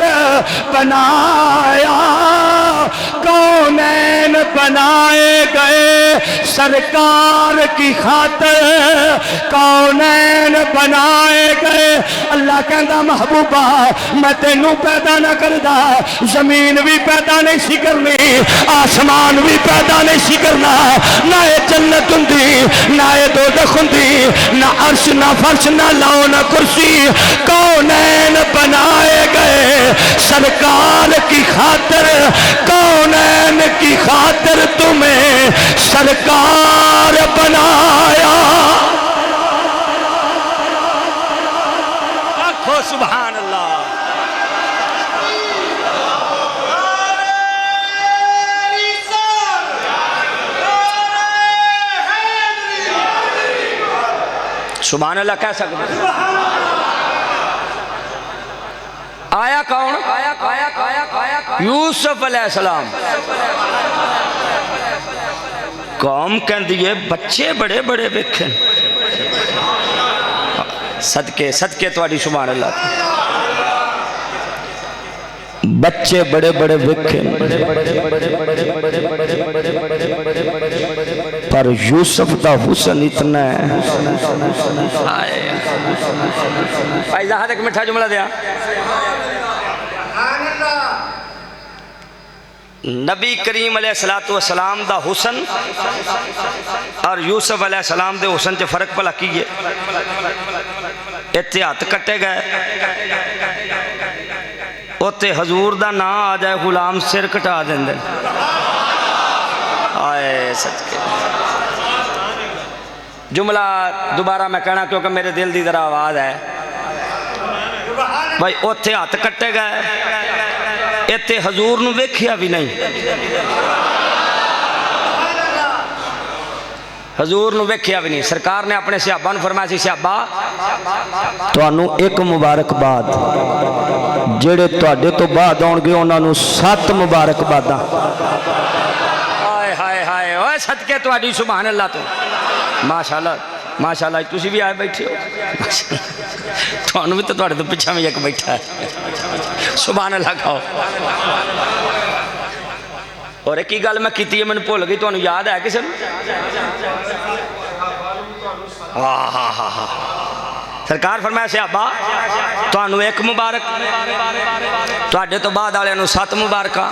بنایا کونین بنائے گئے سرکار کی خاطر کونین بنائے گئے اللہ کہندہ محبوبہ میں تینوں پیدا نہ کردہ زمین بھی پیدا نہیں سی کرنی آسمان بھی پیدا نہیں سی کرنا نہ جنت ہندی نہ دوزخ ہندی نہ عرش نہ فرش نہ لاؤ نہ کرسی کونین بنائے گئے سرکار کی خاطر کونین کی خاطر تمہیں سرکار بنایا آنکھو سبحان اللہ سبحان اللہ کہہ سکتے آیا کون یوسف علیہ السلام قوم کہن دیئے بچے بڑے بڑے ویکھن صدقے تواڈی سبحان اللہ بچے بڑے بڑے ویکھن پر یوسف دا حسن اتنا ہے بھائی زہد ایک مٹھا جملہ دیا نبی کریم علیہ السلام دا حسن اور یوسف علیہ السلام دے حسن چے فرق پلا کیے اتحاد کٹے گئے اوتے حضور دا نا آ جائے غلام سر کٹا دیں دے آئے صدقے جملہ دوبارہ میں کہنا کیونکہ میرے دل دی ذرا آواز ہے بھائی اوتے ہاتھ کٹے گئے ایتے حضور نو ویکھیا بھی نہیں حضور نو ویکھیا بھی نہیں سرکار نے اپنے صحابہ نے فرمایا سی صحابہ تو انو ایک مبارک بعد جڑے تواڈے تو بعد آن گے انہاں نو 7 مبارک بعداں ہائے ہائے ہائے اوے صدقے تواڈی سبحان اللہ تو ماشاءاللہ تسی بھی آئے بیٹھے ہو تو انو بھی تو تواڈے تو پیچھے میں ایک بیٹھا ہے سبحان اللہ کہو اور ایک ہی گل میں کیتی ہے میں نے بھول گئی تو انو یاد ہے کسی نے سرکار فرمایا صحابہ تو انو ایک مبارک تو آڈے تو بعد آلے انو 7 مبارکہ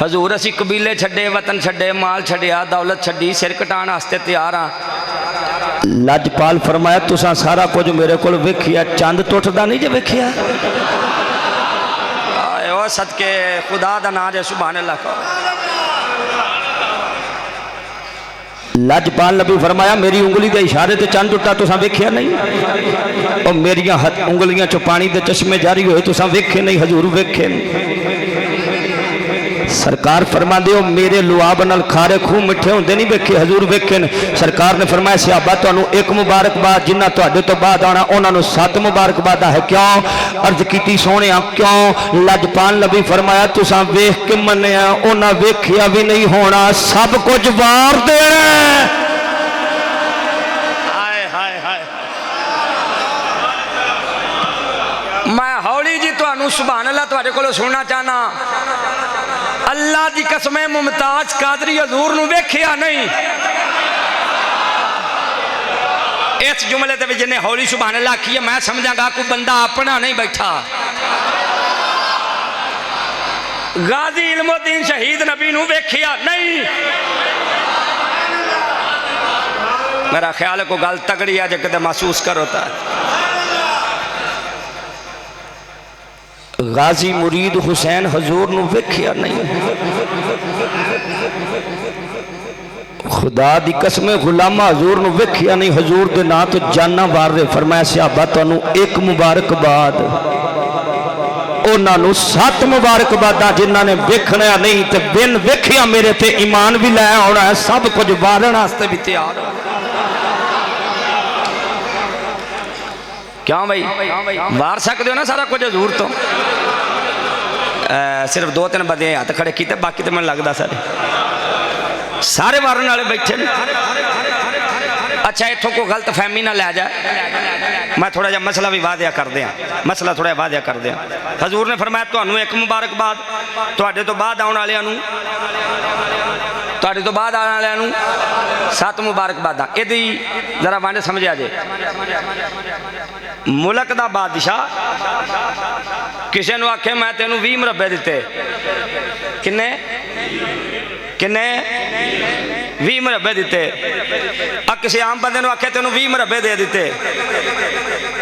حضور اسی قبیلے چھڑے وطن چھڑے مال چھڑیا دولت چھڑی سر کٹان آستے تیارا لاجپال فرمایا تساں سارا کچھ میرے کول ویکھیا چاند ٹوٹدا نہیں جے ویکھیا او صدقے خدا دا نام جے سبحان اللہ کا لاجپال نبی فرمایا میری انگلی دے اشارے تے چاند ٹوٹا تساں ویکھیا نہیں اور میری انگلیاں چوں پانی دے چشمے جاری ہوئے تساں ویکھے نہیں حضور ویکھے نہیں سرکار فرما دیو میرے لعاب نال کھارے خوہ مٹھے ہوندے نہیں ویکھے حضور ویکھے نے سرکار نے فرمایا صحابہ تانوں ایک مبارکباد جنہ تواڈے تو بعد آنا انہاں نوں 7 مبارکباد ہے کیوں عرض کیتی سونیا کیوں لجپال نبی فرمایا تساں ویکھ کے منیا انہاں ویکھیا بھی نہیں ہونا سب کچھ وار دینا میں ہولی جی تانوں سبحان اللہ تواڈے کولوں سننا چاہنا اللہ دی قسم ممتاز قادری حضور نو ویکھیا نہیں اس جملے تے جن نے ہولی سبحان اللہ کیا میں سمجھاں گا کوئی بندہ اپنا نہیں بیٹھا غازی علم الدین شہید نبی نو ویکھیا نہیں میرا خیال ہے کوئی گل تگڑی ہے جو کدے محسوس کر ہوتا ہے غازی مرید حسین حضور نو ویکھیا نہیں خدا دی قسم غلامہ حضور نو ویکھیا نہیں حضور دے نا تو جانا وار رہے فرمایا صحابہ تانوں ایک مبارکباد انہاں نوں 7 مبارکباد جنہاں نے ویکھنا نہیں تے بن ویکھیا میرے تے ایمان بھی لے آنا ہے سب کچھ وارن واسطے بھی تیار کیوں بھائی وار سکتے ہو نا سارا کچھ حضور تو صرف 2-3 بندے ہاتھ کھڑے کیتے باقی تو میں لگتا سارے وارن والے بیٹھے اچھا اتھوں کو غلط فہمی نہ لے جائے میں تھوڑا جا مسئلہ بھی واضح کر دیا مسئلہ تھوڑا واضح کر دیا حضور نے فرمایا تانوں ایک مبارکباد تواڈے تو بعد آنے والے تواڈے تو بعد آنے والے 7 مبارکباد یہ ذرا وانڈے سمجھا جائے ملک دا بادشاہ کسی نو آکھے میں تینوں 20 مربے دیتے کنے 20 مربے دیتے کسی عام بندے نو آکھے تینوں 20 مربے دے دیتے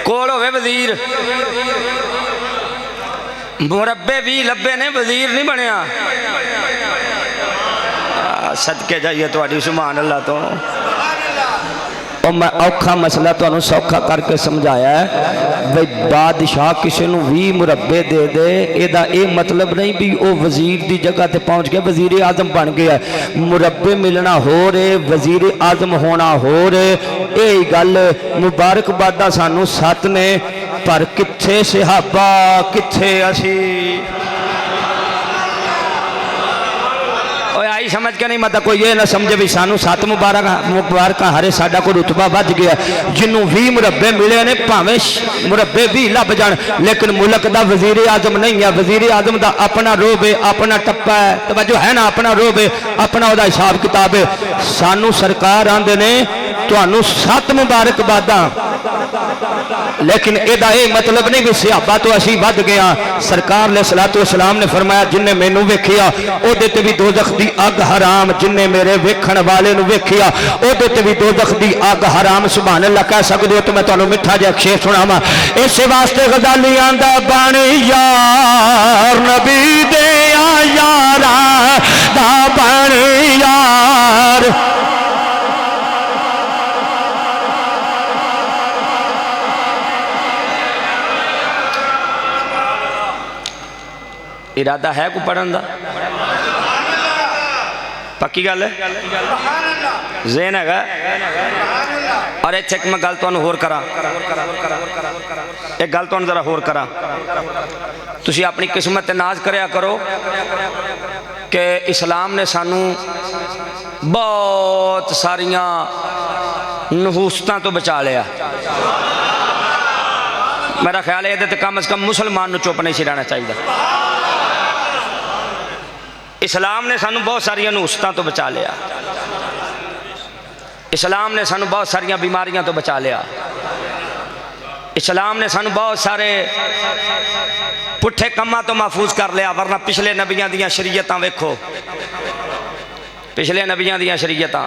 کول ہوئے وزیر مربے 20 لبے نے وزیر نہیں بنیا صدقے جائیے تواڈی سبحان اللہ تو اور میں اوکھا مسئلہ تو انہوں سوکھا کر کے سمجھایا ہے بھئی بادشاہ کسی نو 20 مربے دے دے ایدہ اے مطلب نہیں بھی او وزیر دی جگہ تے پہنچ گیا وزیر اعظم بن گیا مربے ملنا ہو رہے وزیر اعظم ہونا ہو رہے اے گل مبارک بادہ سانو 7 نے پر کتھے صحابہ کتھے اسی آئی سمجھ کے نہیں مطلب کوئی یہ نہ سمجھے بھی سانو 7 مبارکہ ہرے ساڑھا کو رتبہ بچ گیا جنہوں 20 مربے ملے نے پاویں مربے بھی لب جان لیکن ملک دا وزیر اعظم نہیں ہے وزیر اعظم دا اپنا روب ہے اپنا ٹپا ہے توجہ ہے نا اپنا روب ہے اپنا دا حساب کتاب ہے سانو سرکار آندے نے تو انہوں 7 مبارکباداں لیکن ایدہ اے مطلب نہیں بھی صحابہ تو اسی بد گیا سرکار علیہ السلام نے فرمایا جن نے میں نو ویکھیا او دیتے بھی دوزخ دی اگ حرام جن نے میرے ویکھن والے نو ویکھیا او دیتے بھی دوزخ دی اگ حرام سبحان اللہ کہہ سکتے ہو تو میں تانوں مٹھا جا ایک شعر سناواں اس واسطے غزالی آندا بانی یار نبی دے یارا دا بانی یار ارادہ ہے کو پڑھن دا پکی گل ہے ذہن ہے گا اور ایک چیک میں گل تو انہوں ہور کرا ایک گل تو انہوں ذرا ہور کرا تسی اپنی قسمت ناز کریا کرو کہ اسلام نے سانو بہت ساریاں نحوستاں تو بچا لیا میرا خیال ہے یہ کم از کم مسلمان نو چوپ نہیں سی رہنا چاہیے اسلام نے سانو بہت ساریاں نحوستاں تو بچا لیا اسلام نے سانو بہت ساریاں بیماریاں تو بچا لیا اسلام نے سانو بہت سارے پٹھے کماں تو محفوظ کر لیا ورنہ پچھلے نبیاں دیاں شریعتاں ویکھو پچھلے نبیاں دیاں شریعتاں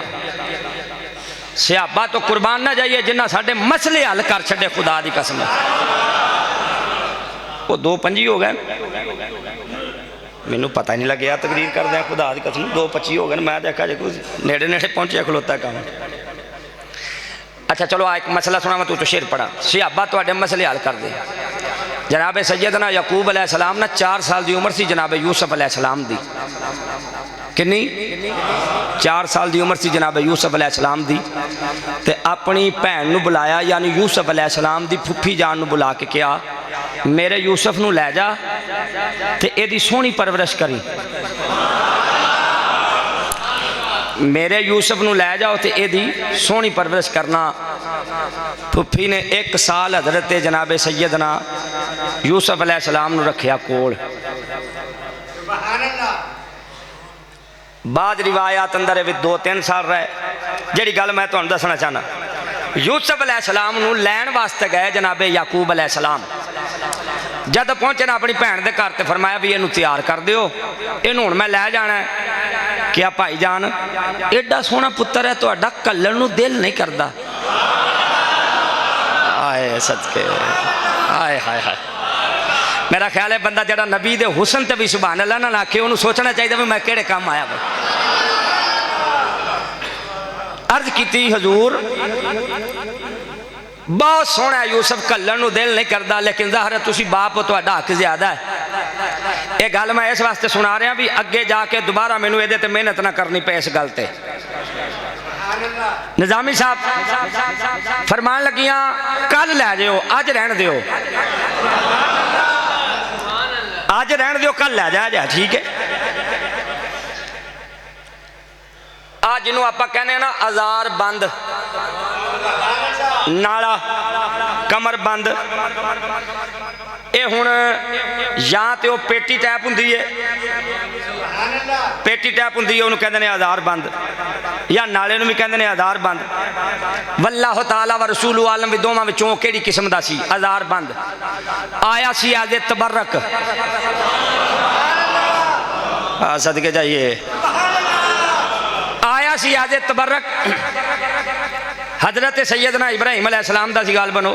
صحابہ تو قربان نہ جائیے جنہ ساڑھے مسئلے حل کر چھڑے خدا دی قسم وہ 2 پنجی ہو گئے میں نے پتہ نہیں لگیا تقریر کر دیں خدا دی قسم 2 25 ہو گئے میں دیکھا جائے کچھ نیڑے نیڑے پہنچے کھلوتا ہے کام اچھا چلو ایک مسئلہ سنا میں تو شعر پڑھا صحابہ تو اڈے مسئلے حل کر دے جناب سیدنا یعقوب علیہ السلام نا 4 سال دی عمر سی جناب یوسف علیہ السلام دی، کنی 4 سال دی عمر سی جناب یوسف علیہ السلام دی، تے اپنی بھین نو بلایا یعنی یوسف علیہ السلام دی پھپھی جان نو بلا کے کیا میرے یوسف نو لے جا تے اے دی سونی پرورش کری، میرے یوسف نو لے جاؤ تے اے دی سونی پرورش کرنا۔ پھپھی نے 1 سال حضرت جناب سیدنا یوسف علیہ السلام نو رکھیا کول۔ بعض روایات اندر 2-3 سال رہے۔ جڑی گل میں تمہیں دسنا چاہنا، یوسف علیہ السلام نو لین واسطے گئے جناب یعقوب علیہ السلام، جد پہنچے نا اپنی بھین دے گھر تے فرمایا بھی اینو تیار کر دیو، اینو ہن میں لے جانا ہے۔ کیا بھائی جان ایڈا سونا پتر ہے تو اڈا کلن نو دل نہیں کردا؟ آئے صدقے، آئے ہائے ہائے، میرا خیال ہے بندہ جڑا نبی دے حسن تے بھی سبحان اللہ نہ آکھے انہوں سوچنا چاہیے بھی میں کیڑے کام آیا بھائی۔ عرض کیتی حضور بہت سونا ہے یوسف، کلن نو دل نہیں کردا، لیکن ظاہر ہے تسی باپ ہو تو اڈا حق زیادہ ہے۔ یہ گل میں اس واسطے سنا رہا بھی اگے جا کے دوبارہ مینوں ایدے تے محنت نہ کرنی پے اس گل تے۔ نظامی صاحب فرمان لگیاں کل لے جاؤ، اج رہن دیو، آج رہن دیو کل لے جا ٹھیک ہے۔ آج جنہوں آپا کہنے نا ازار بند، نالا کمر بند، اے ہون یا تے وہ پیٹی ٹیپ ہوندی ہے، پیٹی ٹیپ ہوندی ہے انہوں کہندے نے ازار بند، یا نالے نو بھی کہندے نے ازار بند۔ واللہ تعالیٰ و رسول عالم بھی دوما وچوں کیڑی قسم دا سی ازار بند، آیا سی آج تبرک، صدقے جائیے، آیا سی آج تبرک، حضرت سیدنا ابراہیم علیہ السلام دا سی گال بنو،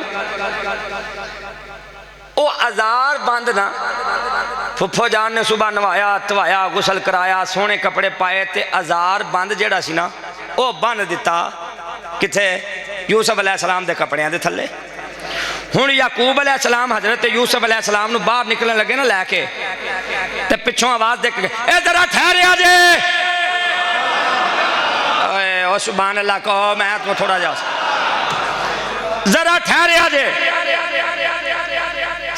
او ازار بند نا پھپھو جان نے صبح نوایا توایا غسل کرایا سونے کپڑے پائے تے ازار بند جیڑا سی نا او بند دیتا کتھے یوسف علیہ السلام دے کپڑیاں دے تھلے۔ ہن یعقوب علیہ السلام حضرت یوسف علیہ السلام نو باہر نکلنے لگے نا لے کے تے پچھوں آواز دے کے اے ذرا ٹھہریا جے، او سبحان اللہ کہو میں تو تھوڑا جا ذرا ٹھہریا جے،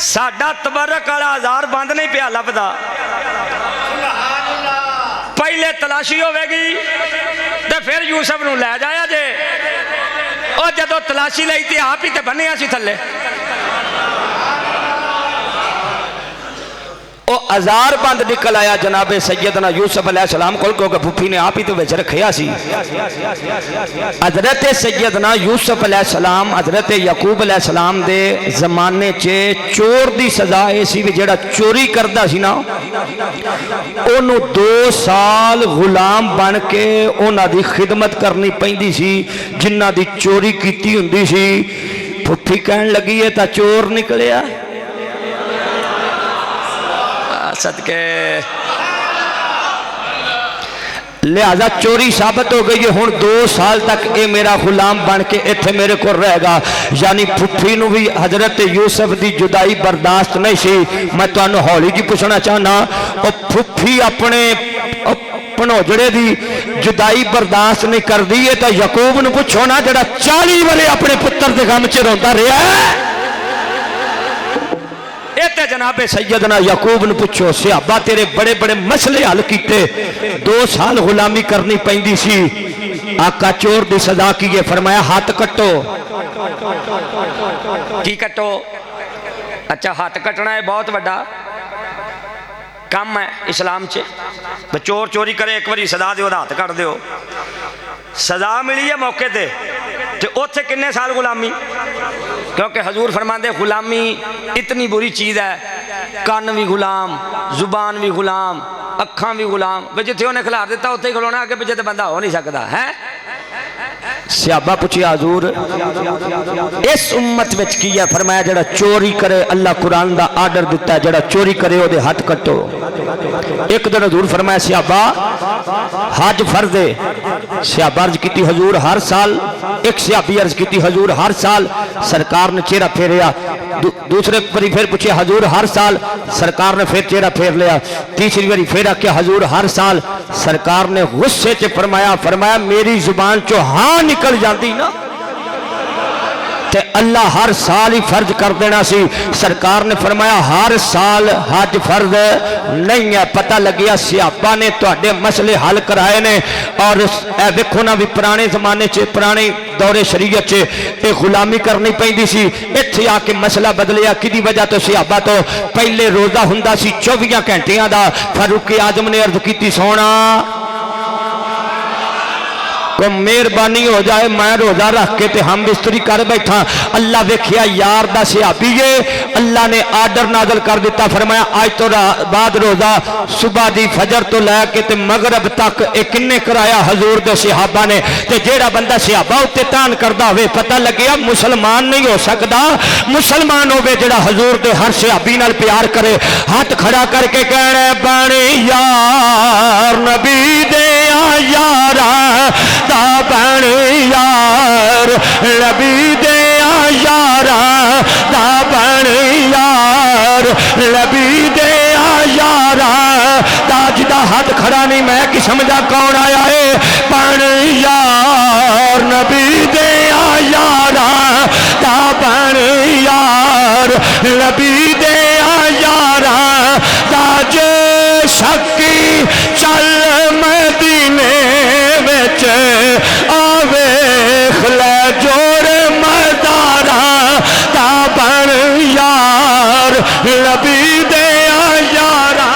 ساڈا تبرک والا ازار بند نہیں پیا لبدا، پہلے تلاشی ہوے گی تے پھر یوسف نو لے جایا جے، اور جدو تلاشی لئی تھی آپ ہی تے بنیا سی تھلے، او ازار بند نکل آیا جناب سیدنا یوسف علیہ السلام کول کیونکہ پھپھی نے آپ ہی تو وچ رکھیا سی۔ حضرت سیدنا یوسف علیہ السلام حضرت یعقوب علیہ السلام دے زمانے چے چور دی سزا ایسی بھی جڑا چوری کردہ سی نا انہوں 2 سال غلام بن کے انہاں دی خدمت کرنی پہندی سی جنہاں دی چوری کیتی ہوندی سی۔ پھپھی کہن لگی ہے تا چور نکلیا، صدقے لہذا چوری ثابت ہو گئی ہے، ہن 2 سال تک اے میرا غلام بن کے ایتھے میرے کو رہے گا۔ یعنی پھپھی نو بھی حضرت یوسف دی جدائی برداشت نہیں سی۔ میں تو انہوں ہولی جی پوچھنا چاہنا اور پھپھی اپنے پنوجڑے دی جدائی برداشت نہیں کر دی ہے تو یعقوب نو پوچھو نا جڑا 40 برے اپنے پتر دے غم چ روندا رہیا ہے، ایتے جناب سیدنا یعقوب نے پوچھو صحابہ تیرے بڑے بڑے مسئلے حل کیتے، 2 سال غلامی کرنی پہندی سی، آقا چور دی سزا کی ہے، فرمایا ہاتھ کٹو۔ کی کٹو؟ اچھا ہاتھ کٹنا ہے بہت بڑا کام ہے اسلام چے، چور چوری کرے ایک باری سزا دیو ہاتھ کٹ دیو، سزا ملی ہے موقع تے تے اوتھے کنے سال غلامی، کیونکہ حضور فرماندے غلامی اتنی بری چیز ہے، کان بھی غلام، زبان بھی غلام، اکھاں بھی غلام، جتھے انہیں کھلار دیتا ہوتے ہی کھلونا آگے پیچھے تے بندہ ہو نہیں سکتا ہے۔ صحابہ پوچھیا حضور اس امت وچ کی ہے؟ فرمایا جڑا چوری کرے اللہ قرآن دا آرڈر دیتا ہے جڑا چوری کرے وہ دے ہاتھ کٹو۔ ایک دن حضور فرمایا صحابہ حج فرض ہے صحابہ عرض کی حضور ہر سال ایک صحابی عرض کی حضور ہر سال سرکار نے چہرہ پھیریا دوسرے باری پھر پوچھے حضور ہر سال سرکار نے پھر چہرہ پھیر لیا تیسری باری پھیرا کہ حضور ہر سال سرکار نے غصے سے فرمایا میری زبان چو ہاں نکل جاندی نا تے اللہ ہر سال ہی فرض کر دینا سی سرکار نے فرمایا ہر سال حج فرض نہیں ہے پتہ لگیا صحابہ نے تواڈے مسئلے حل کرائے نے اور اے ویکھو نا بھی پرانے زمانے چ پرانے دور شریعت چ اے غلامی کرنی پیندی سی ایتھے آ کے مسئلہ بدلیا کدی وجہ تو صحابہ تو پہلے روزہ ہوندا سی 24 گھنٹیاں دا فاروق اعظم نے عرض کیتی سونا کو مہربانی ہو جائے میں روزہ رکھ کے تے ہم بستری کر بیٹھا اللہ ویکھیا یار دا صحابی ہے اللہ نے آرڈر نازل کر دیتا فرمایا آج تو بعد روزہ صبح دی فجر تو لے کے تے مغرب تک ایک نے کرایا حضور دے صحابہ نے تے جیڑا بندہ صحابہ اتے تان کردا ہوئے پتہ لگیا مسلمان نہیں ہو سکدا مسلمان ہوئے جیڑا حضور دے ہر صحابی نال پیار کرے ہاتھ کھڑا کر کے کہنا بانی یار نبی دے یارا دا بانی یار نبی دے یارا دا بانی یار نبی دے یارا دا جدا ہاتھ کھڑا نہیں میں کی سمجھا کون آیا ہے بانی یار نبی دے یارا دا بانی یار نبی دے یارا دا جے شکی چل مدینے وچ آوے خلا جوڑ مدارا تا بن یار نبی دے یارا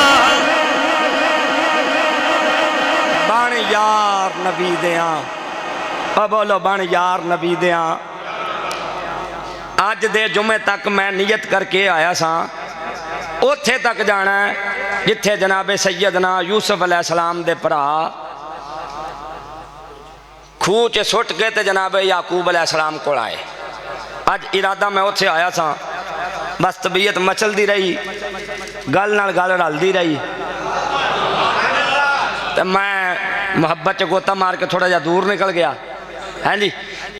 بن یار نبی دیاں بولو بن یار نبی دیاں اج دے جمعے تک میں نیت کر کے آیا سا اوتھے تک جانا ہے جتھے جناب سیدنا یوسف علیہ السلام دے پرا کھوہ چے سٹ کے تے جناب یعقوب علیہ السلام کو آئے اج ارادہ میں اوتھے آیا سا بس طبیعت مچل دی رہی گل نال گل رل دی رہی تے میں محبت چ گوتا مار کے تھوڑا جا دور نکل گیا ہاں جی